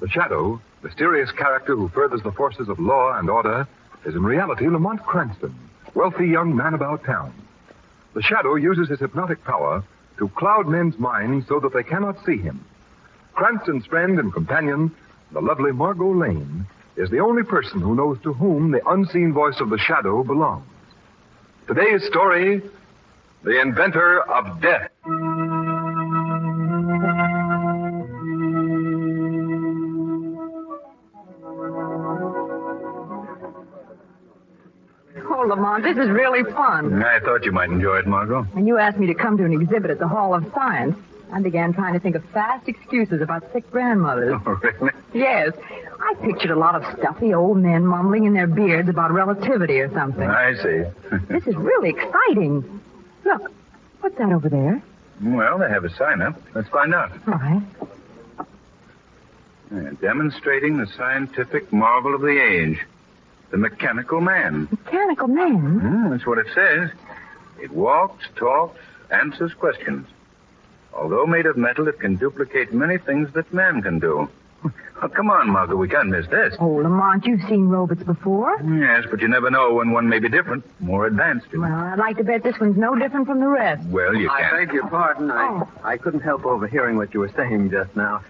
The Shadow, mysterious character who furthers the forces of law and order, is in reality Lamont Cranston, wealthy young man about town. The Shadow uses his hypnotic power to cloud men's minds so that they cannot see him. Cranston's friend and companion, the lovely Margot Lane, is the only person who knows to whom the unseen voice of the Shadow belongs. Today's story, The Inventor of Death. Oh, Lamont, this is really fun. I thought you might enjoy it, Margot. When you asked me to come to an exhibit at the Hall of Science, I began trying to think of fast excuses about sick grandmothers. Oh, really? Yes. I pictured a lot of stuffy old men mumbling in their beards about relativity or something. I see. This is really exciting. Look, what's that over there? Well, they have a sign up. Let's find out. All right. Demonstrating the scientific marvel of the age. The mechanical man. Mechanical man? That's what it says. It walks, talks, answers questions. Although made of metal, it can duplicate many things that man can do. Oh, come on, Margot, we can't miss this. Oh, Lamont, you've seen robots before. Yes, but you never know when one may be different, more advanced. Well, I'd like to bet this one's no different from the rest. Well, you can't. I beg your pardon. I couldn't help overhearing what you were saying just now.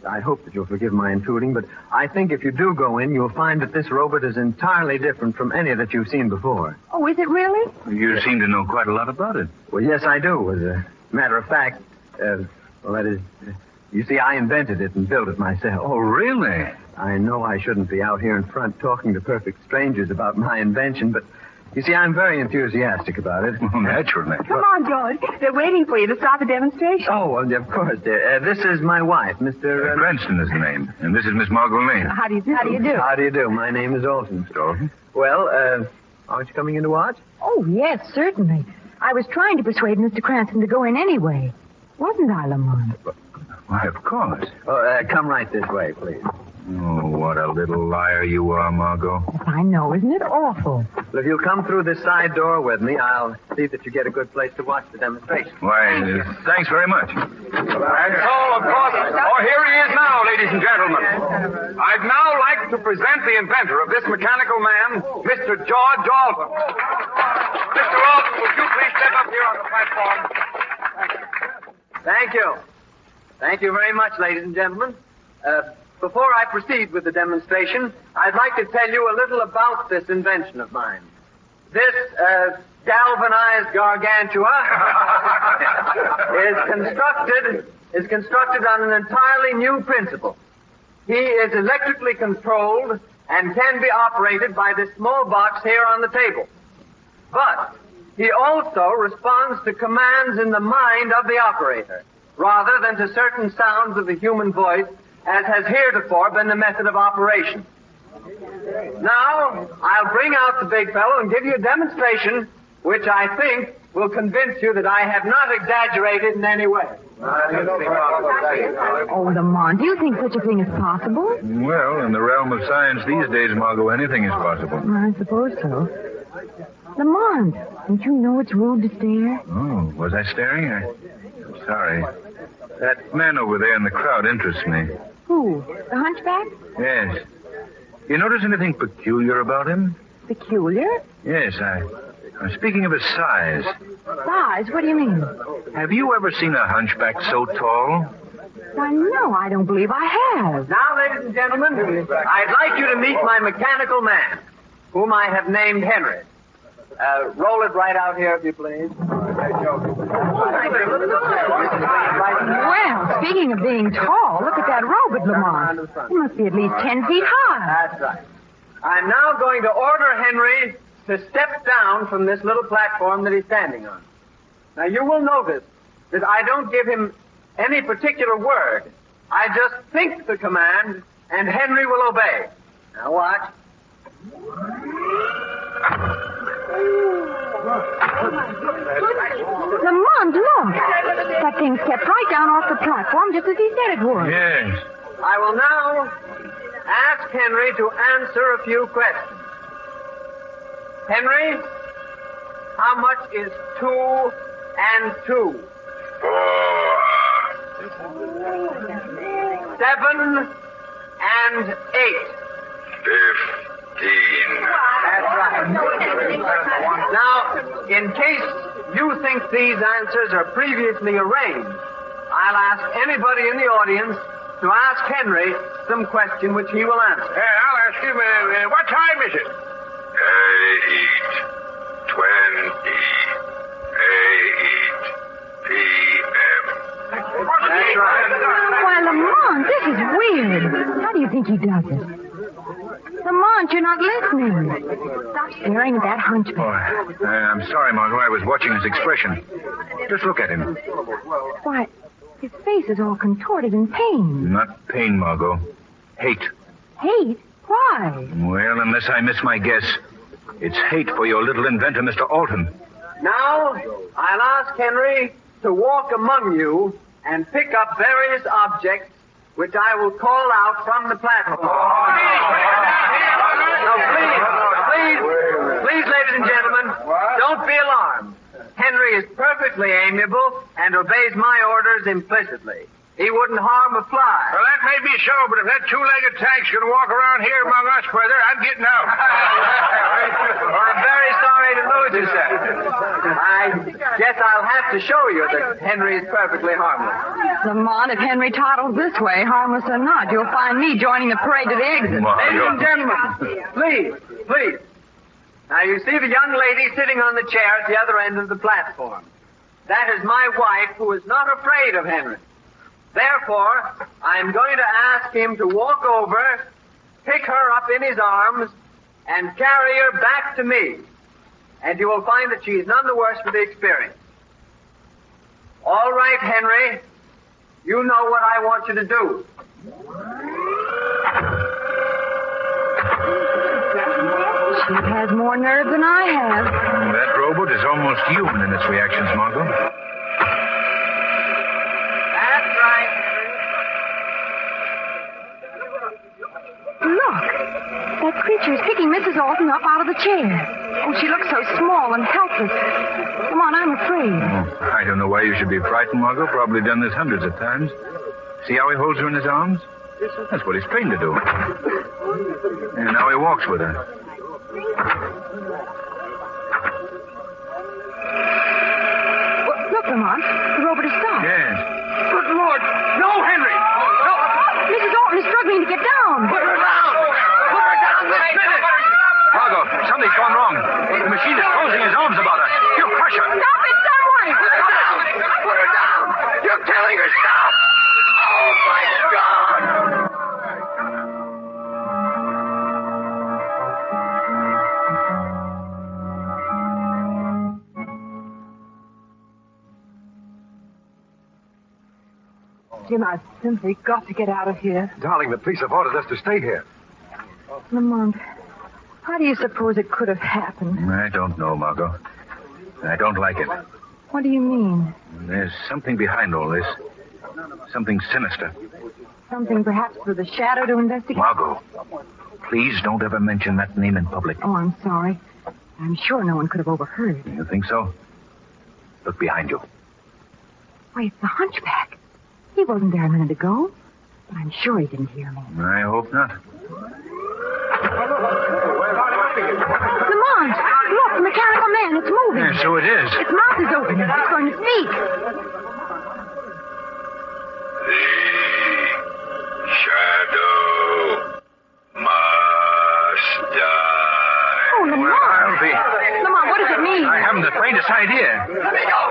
I hope that you'll forgive my intruding, but I think if you do go in, you'll find that this robot is entirely different from any that you've seen before. Oh, is it really? You seem to know quite a lot about it. Well, yes, I do. As a matter of fact, that is... You see, I invented it and built it myself. Oh, really? I know I shouldn't be out here in front talking to perfect strangers about my invention, but you see, I'm very enthusiastic about it. Well, naturally. Come on, George. They're waiting for you to start the demonstration. Oh, well, of course, dear. This is my wife, Mr. Cranston is the name, and this is Miss Margot Lane. How do you do? How do you do? How do you do? My name is Alton. Alton? Well, aren't you coming in to watch? Oh, yes, certainly. I was trying to persuade Mr. Cranston to go in anyway. Wasn't I, Lamont? Why, of course. Oh, come right this way, please. Oh, what a little liar you are, Margot. Yes, I know. Isn't it awful? Well, if you'll come through this side door with me, I'll see that you get a good place to watch the demonstration. Why, thanks very much. And so, of course, here he is now, ladies and gentlemen. I'd now like to present the inventor of this mechanical man, Mr. George Alton. Mr. Alton, would you please step up here on the platform? Thank you. Thank you very much, ladies and gentlemen. Before I proceed with the demonstration, I'd like to tell you a little about this invention of mine. This galvanized gargantua is constructed on an entirely new principle. He is electrically controlled and can be operated by this small box here on the table. But he also responds to commands in the mind of the operator, rather than to certain sounds of the human voice, as has heretofore been the method of operation. Now, I'll bring out the big fellow and give you a demonstration which I think will convince you that I have not exaggerated in any way. Oh, Lamont, do you think such a thing is possible? Well, in the realm of science these days, Margot, anything is possible. I suppose so. Lamont, don't you know it's rude to stare? Oh, was I staring? I'm sorry. That man over there in the crowd interests me. Who? The hunchback? Yes. You notice anything peculiar about him? Peculiar? Yes, I'm speaking of his size. Size? What do you mean? Have you ever seen a hunchback so tall? Why, no, I don't believe I have. Now, ladies and gentlemen, I'd like you to meet my mechanical man, whom I have named Henry. Roll it right out here, if you please. Well, speaking of being tall, look at that robot, Lamont. He must be at least 10 feet high. That's right. I'm now going to order Henry to step down from this little platform that he's standing on. Now, you will notice that I don't give him any particular word. I just think the command, and Henry will obey. Now, watch. Lamont, look. That thing stepped right down off the platform just as he said it would. Yes. I will now ask Henry to answer a few questions. Henry, how much is 2 and 2? 4. 7 and 8. 15. That's right. Now, in case you think these answers are previously arranged, I'll ask anybody in the audience to ask Henry some question which he will answer. I'll ask him, what time is it? 8:20 p.m. That's right. Why, Lamont, this is weird. How do you think he does it? Lamont, you're not listening. Stop staring at that hunchback. I'm sorry, Margot. I was watching his expression. Just look at him. Why, his face is all contorted in pain. Not pain, Margot. Hate. Hate? Why? Well, unless I miss my guess, it's hate for your little inventor, Mr. Alton. Now, I'll ask Henry to walk among you and pick up various objects which I will call out from the platform. Now, please, ladies and gentlemen, don't be alarmed. Henry is perfectly amiable and obeys my orders implicitly. He wouldn't harm a fly. Well, that may be so, but if that two-legged tank's going to walk around here among us, brother, I'm getting out. I'm very sorry to lose you, sir. I guess I'll have to show you that Henry is perfectly harmless. Lamont, if Henry toddles this way, harmless or not, you'll find me joining the parade to the exit. Ladies and gentlemen, please. Now, you see the young lady sitting on the chair at the other end of the platform. That is my wife, who is not afraid of Henry. Therefore, I'm going to ask him to walk over, pick her up in his arms, and carry her back to me. And you will find that she is none the worse for the experience. All right, Henry. You know what I want you to do. She has more nerve than I have. That robot is almost human in its reactions, Margot. That's right. Look, that creature is picking Mrs. Alton up out of the chair. Oh, she looks so small and helpless. Come on, I'm afraid. Oh, I don't know why you should be frightened, Margot. Probably done this hundreds of times. See how he holds her in his arms? That's what he's trained to do. And now he walks with her. Look, Lamont, the robot has stopped. Yes. Good Lord! No, Henry! No! Mrs. Alton is struggling to get down. Put her down! Put her down this minute! Margot, something's gone wrong. The machine is closing his arms about her. You crush her. Stop it, someone! Put her down! Put her down! You're telling her stop! Oh, my God! Jim, I've simply got to get out of here. Darling, the police have ordered us to stay here. Lamont, how do you suppose it could have happened? I don't know, Margot. I don't like it. What do you mean? There's something behind all this. Something sinister. Something perhaps for the Shadow to investigate? Margot, please don't ever mention that name in public. Oh, I'm sorry. I'm sure no one could have overheard. You think so? Look behind you. Why, it's the hunchback. He wasn't there a minute ago. But I'm sure he didn't hear me. I hope not. Lamont, look, the mechanical man. It's moving. Yeah, so it is. Its mouth is open. It's going to speak. The shadow must die. Oh, Lamont. I'll be. Lamont, what does it mean? I haven't the faintest idea. Let me go!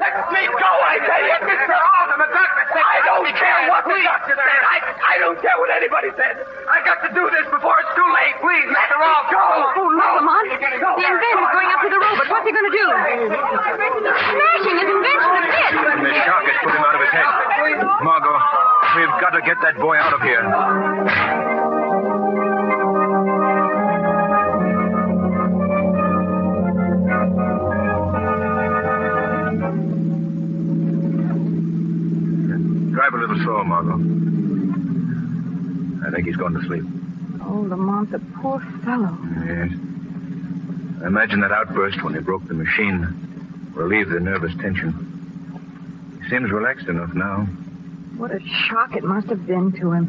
Let me go, I tell you! Mr. Alden, the doctor said... I don't care what the doctor said! I don't care what anybody said! I got to do this before it's too late! Please, Mr. Alden! Go! Oh, look, Lamont. The inventor's going up to the robot. What's he going to do? Smashing his invention to bits. The shock has put him out of his head. Margot, we've got to get that boy out of here. Drive a little slower, Margot. I think he's going to sleep. Oh, Lamont, the poor fellow. Yes. I imagine that outburst when he broke the machine relieved the nervous tension. He seems relaxed enough now. What a shock it must have been to him.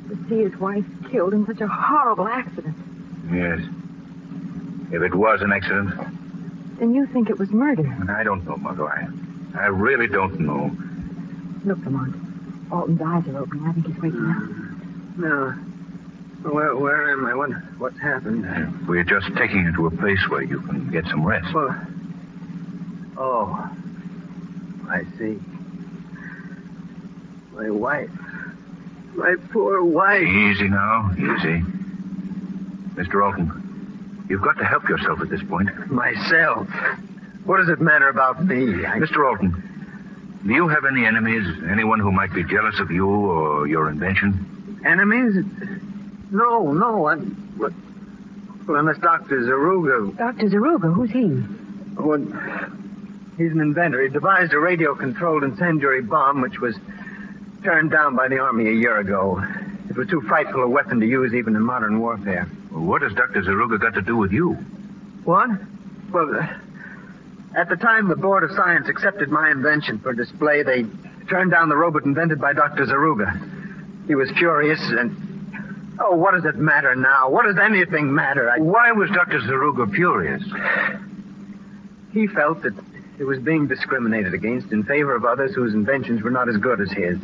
To see his wife killed in such a horrible accident. Yes. If it was an accident, Then you think it was murder. I don't know, Margot. I really don't know. Look, Lamont. Alton's eyes are opening. I think he's waking up. No. Where am I? What's happened? We're just taking you to a place where you can get some rest. Well, oh, I see. My wife. My poor wife. Easy now, easy. Mr. Alton, you've got to help yourself at this point. Myself. What does it matter about me? Mr. Alton, do you have any enemies? Anyone who might be jealous of you or your invention? Enemies? No. Well, unless Dr. Zaruga. Dr. Zaruga, who's he? Well, he's an inventor. He devised a radio-controlled incendiary bomb which was turned down by the Army a year ago. It was too frightful a weapon to use even in modern warfare. Well, what has Dr. Zaruga got to do with you? What? Well, at the time the Board of Science accepted my invention for display, they turned down the robot invented by Dr. Zaruga. He was furious and... Oh, what does it matter now? What does anything matter? Why was Dr. Zaruga furious? He felt that it was being discriminated against in favor of others whose inventions were not as good as his.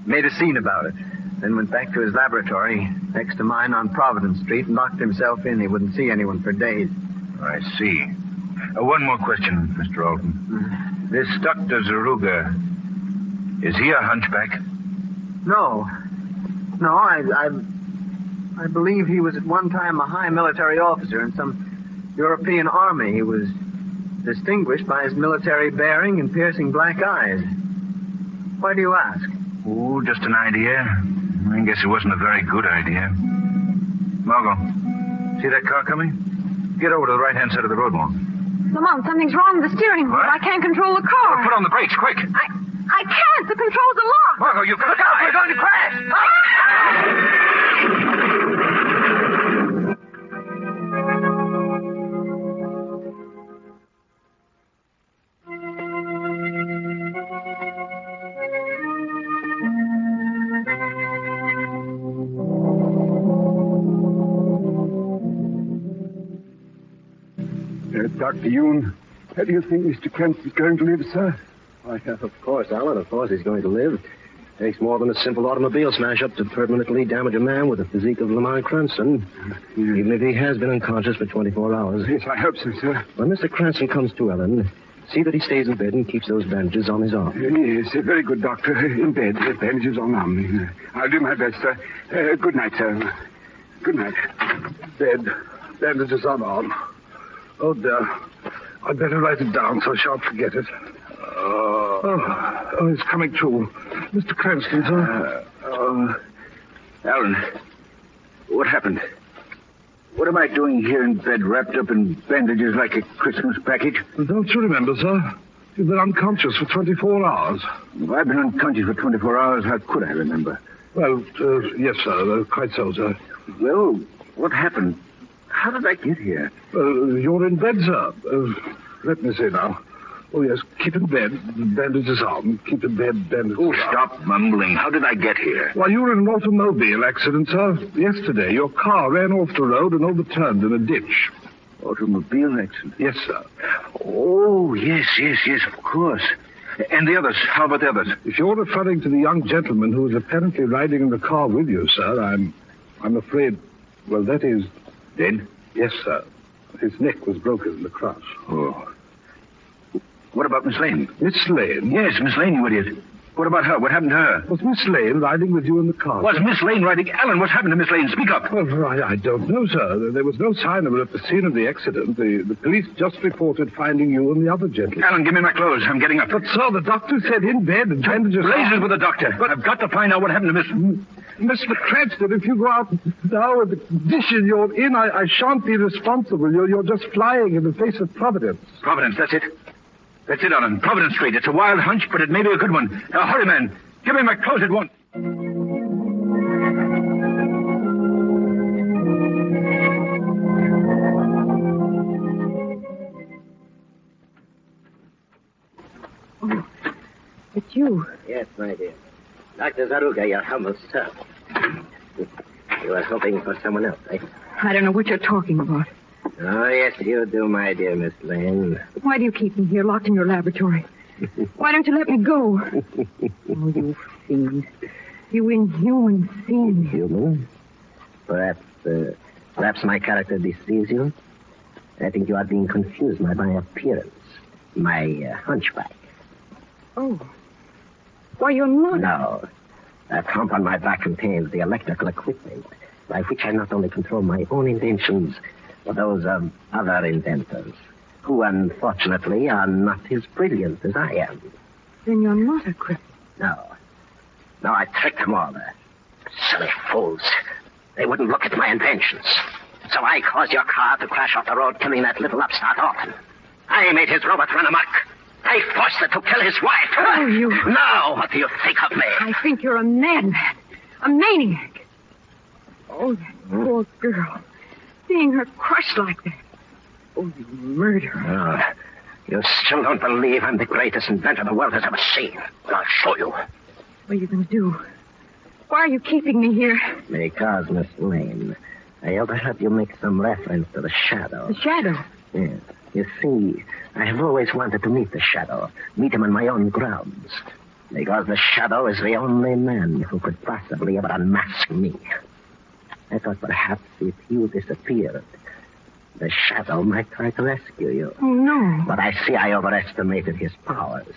Made a scene about it. Then went back to his laboratory next to mine on Providence Street and locked himself in. He wouldn't see anyone for days. I see. One more question, Mr. Alton. This Dr. Zaruga, is he a hunchback? No, I believe he was at one time a high military officer in some European army. He was distinguished by his military bearing and piercing black eyes. Why do you ask? Oh, just an idea. I guess it wasn't a very good idea. Margot, see that car coming? Get over to the right-hand side of the road, Margot. Lamont, something's wrong with the steering wheel. What? I can't control the car. Put on the brakes, quick. I can't. The controls are locked. Margot, you've got to... Look out, we're going to crash! Dr. Yoon, how do you think Mr. Cranston's going to live, sir? Why, of course, Alan. Of course he's going to live. Takes more than a simple automobile smash-up to permanently damage a man with the physique of Lamont Cranston, even if he has been unconscious for 24 hours. Yes, I hope so, sir. When Mr. Cranston comes to, Ellen, see that he stays in bed and keeps those bandages on his arm. Yes, very good, Doctor. In bed, bandages on arm. I'll do my best, sir. Good night, sir. Good night. Bed, bandages on arm. Oh, dear. I'd better write it down so I shan't forget it. Oh, it's coming true. Mr. Cranston, sir. Alan, what happened? What am I doing here in bed wrapped up in bandages like a Christmas package? Don't you remember, sir? You've been unconscious for 24 hours. If I've been unconscious for 24 hours, how could I remember? Well, yes, sir. Quite so, sir. Well, what happened? How did I get here? You're in bed, sir. Let me see now. Oh, yes, keep in bed, bandages on. Keep in bed, bandages on. Stop mumbling. How did I get here? Why, you were in an automobile accident, sir. Yesterday, your car ran off the road and overturned in a ditch. Automobile accident? Yes, sir. Oh, yes, of course. And the others? How about the others? If you're referring to the young gentleman who was apparently riding in the car with you, sir, I'm afraid, well, that is... Dead? Yes, sir. His neck was broken in the crash. Oh. What about Miss Lane? Miss Lane? Yes, Miss Lane, you idiot. What about her? What happened to her? Was Miss Lane riding with you in the car? Was Miss Lane riding? Alan, what's happened to Miss Lane? Speak up. Well, I don't know, sir. There was no sign of her at the scene of the accident. The police just reported finding you and the other gentleman. Alan, give me my clothes. I'm getting up. But, sir, the doctor said in bed and bandages... Blazes with the doctor. But I've got to find out what happened to Miss... Mr. Cranston, if you go out now with the condition you're in, I shan't be responsible. You're just flying in the face of Providence. Providence, that's it. That's it, Alan. Providence Street. It's a wild hunch, but it may be a good one. Now, hurry, man. Give me my clothes at once. Oh, it's you. Yes, my dear. Dr. Zaruga, your humble servant. You were hoping for someone else, eh? I don't know what you're talking about. Oh, yes, you do, my dear Miss Lane. Why do you keep me here locked in your laboratory? Why don't you let me go? Oh, you fiend. You inhuman fiend. Human? Perhaps my character deceives you. I think you are being confused by my appearance. My hunchback. Oh. Why, you're not... No. That hump on my back contains the electrical equipment by which I not only control my own inventions, but those of other inventors, who unfortunately are not as brilliant as I am. Then you're not a cripple. No. No, I tricked them all. Silly fools. They wouldn't look at my inventions. So I caused your car to crash off the road, killing that little upstart Orton. I made his robot run amok. I forced it to kill his wife. Oh, you... Now, what do you think of me? I think you're a madman. A maniac. Oh, that poor girl. Seeing her crushed like that. Oh, you murderer. Oh, you still don't believe I'm the greatest inventor the world has ever seen. Well, I'll show you. What are you going to do? Why are you keeping me here? Because, Miss Lane, I overheard you make some reference to the Shadow. The Shadow? Yes. You see, I have always wanted to meet the Shadow. Meet him on my own grounds. Because the Shadow is the only man who could possibly ever unmask me. I thought perhaps if you disappeared, the Shadow might try to rescue you. Oh, no. But I see I overestimated his powers.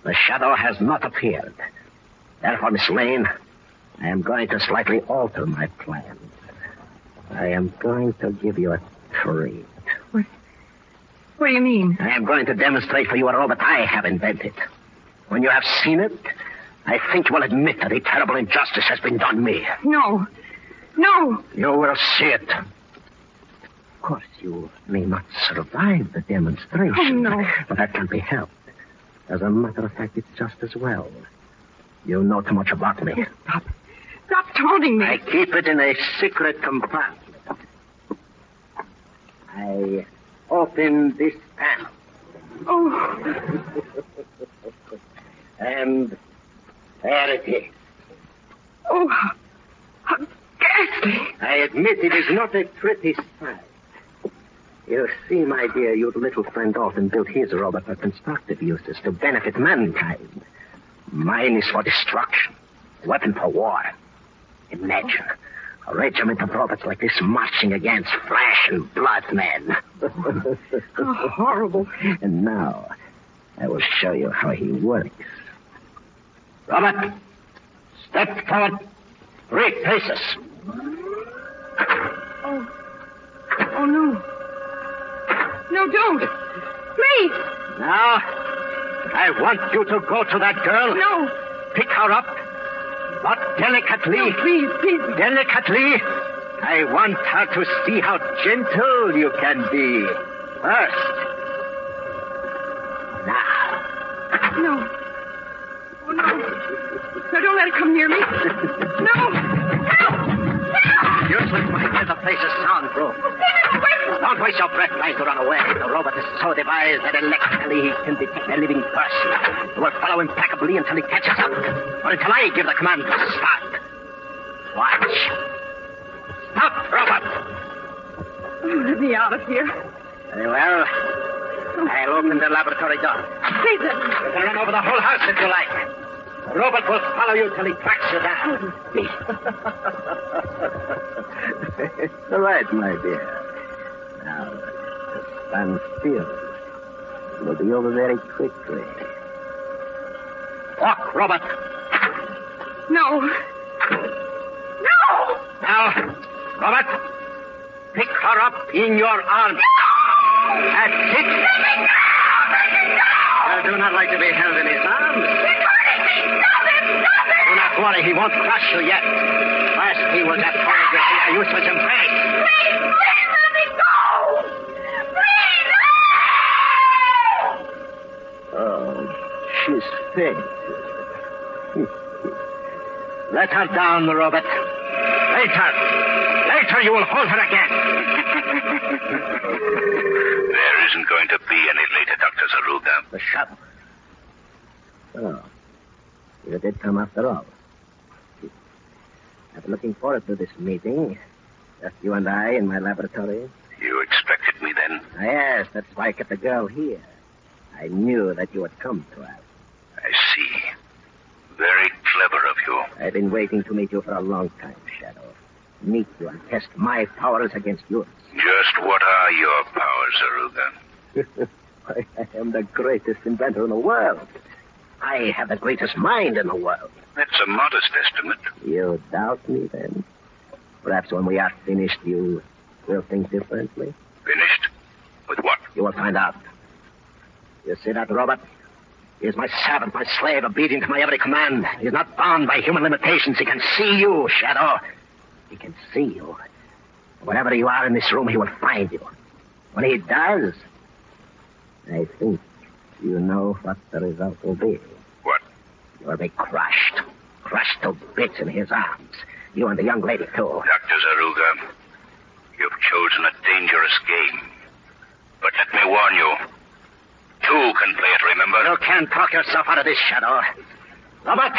The Shadow has not appeared. Therefore, Miss Lane, I am going to slightly alter my plans. I am going to give you a treat. What do you mean? I am going to demonstrate for you a robot I have invented. When you have seen it, I think you will admit that a terrible injustice has been done me. No. No. You will see it. Of course, you may not survive the demonstration. Oh, no. But that can't be helped. As a matter of fact, it's just as well. You know too much about me. Stop. Stop taunting me. I keep it in a secret compartment. I open this panel. Oh. And there it is. Oh, how ghastly. I admit it is not a pretty sight. You see, my dear, your little friend Alton built his robot for constructive uses to benefit mankind. Mine is for destruction, a weapon for war. Imagine a regiment of robots like this marching against flesh and blood men. How horrible. And now, I will show you how he works. Robot, step forward 3 paces. Oh, no. No, don't. Please. Now, I want you to go to that girl. No. Pick her up. But delicately. No, please. Delicately. I want her to see how gentle you can be. First. Now. No. Oh, no. No, don't let her come near me. No. Useless, my dear. The place is soundproof. Don't waste your breath trying to run away. The robot is so devised that electrically he can detect a living person. It will follow impeccably until he catches up. Or until I give the command to start. Watch. Stop, robot. Let me out of here. Very well. I'll open the laboratory door. Please let me. You can run over the whole house if you like. The robot will follow you till he tracks you down. It's all right, my dear. Now, just stand still. We'll be over very quickly. Walk, robot. No. No! Now, robot, pick her up in your arms. That's it. Let me go! I do not like to be held in his arms. He's hurting me! Stop him! Stop him! Do not worry, he won't crush you yet. First, he will just hold you in a useless embrace. Please let me go! Please! Oh, she's faint. Let her down, robot. Later you will hold her again. There isn't going to be any later, Dr. Zaruga. The Shadow. Oh, you did come after all. I've been looking forward to this meeting. Just you and I in my laboratory. You expected me then? Yes, that's why I kept the girl here. I knew that you would come to us. I see. Very clever of you. I've been waiting to meet you for a long time, Shadow. Meet you and test my powers against yours. Just what are your powers, Aruga? I am the greatest inventor in the world. I have the greatest mind in the world. That's a modest estimate. You doubt me, then? Perhaps when we are finished, you will think differently. Finished? With what? You will find out. You see that robot? He is my servant, my slave, obedient to my every command. He is not bound by human limitations. He can see you, Shadow. He can see you. Wherever you are in this room, he will find you. When he does, I think you know what the result will be. What? You will be crushed. Crushed to bits in his arms. You and the young lady, too. Dr. Zaruga, you've chosen a dangerous game. But let me warn you. Two can play it, remember? You can't talk yourself out of this, Shadow. Robert,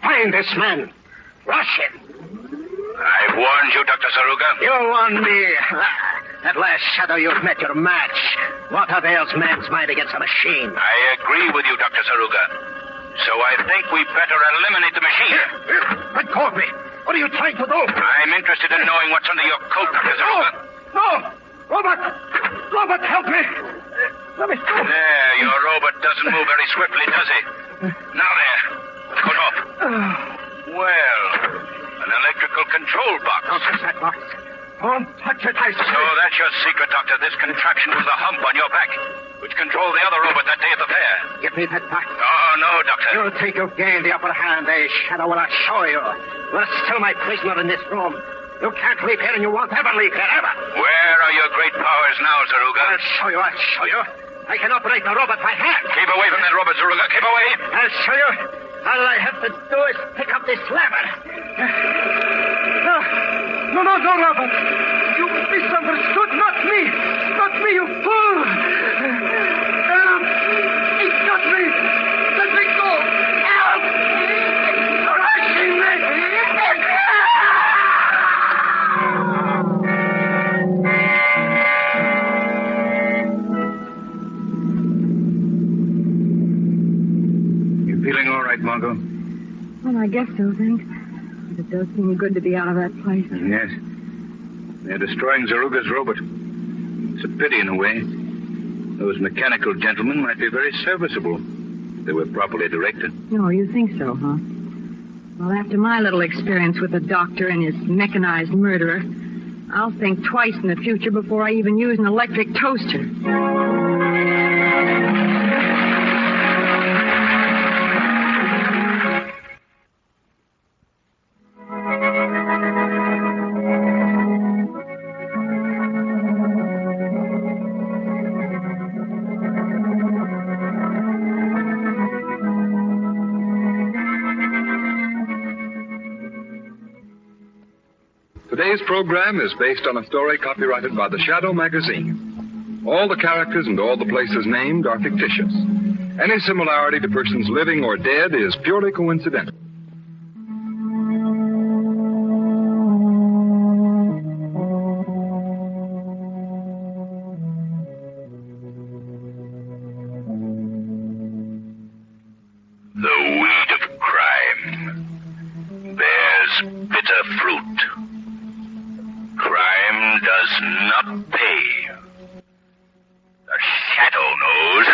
find this man. Rush him. I've warned you, Dr. Zaruga. You warned me. At last, Shadow, you've met your match. What avails man's mind against a machine? I agree with you, Dr. Zaruga. So I think we better eliminate the machine. Let go of me. What are you trying to do? I'm interested in knowing what's under your coat, Dr. Zaruga. No! Robert! Robert, help me! Let me go. There, your robot doesn't move very swiftly, does he? Now there. Put off. Well, an electrical control box. Don't touch that box. Don't touch it, I say. So that's your secret, Doctor. This contraption was the hump on your back, which controlled the other robot that day at the fair. Give me that box. Oh, no, Doctor. You think you've gained the upper hand, eh, Shadow? Well, I'll show you. You're still my prisoner in this room. You can't leave here, and you won't ever leave here, ever. Where are your great powers now, Zaruga? I'll show you. I can operate the robot by hand. Keep away from that robot, Zaruga. Keep away. I'll show you. All I have to do is pick up this lever. No, Robert. You misunderstood. Not me. Not me, you fool. It's not me. Let me go. Help! It's crushing me. You feeling all right, Margot? Well, I guess so, thanks. But it does seem good to be out of that place. Yes. They're destroying Zaruga's robot. It's a pity in a way. Those mechanical gentlemen might be very serviceable if they were properly directed. No, you think so, huh? Well, after my little experience with the doctor and his mechanized murderer, I'll think twice in the future before I even use an electric toaster. Today's program is based on a story copyrighted by the Shadow magazine. All the characters and all the places named are fictitious. Any similarity to persons living or dead is purely coincidental. The weed of crime bears bitter fruit. Crime does not pay. The Shadow knows.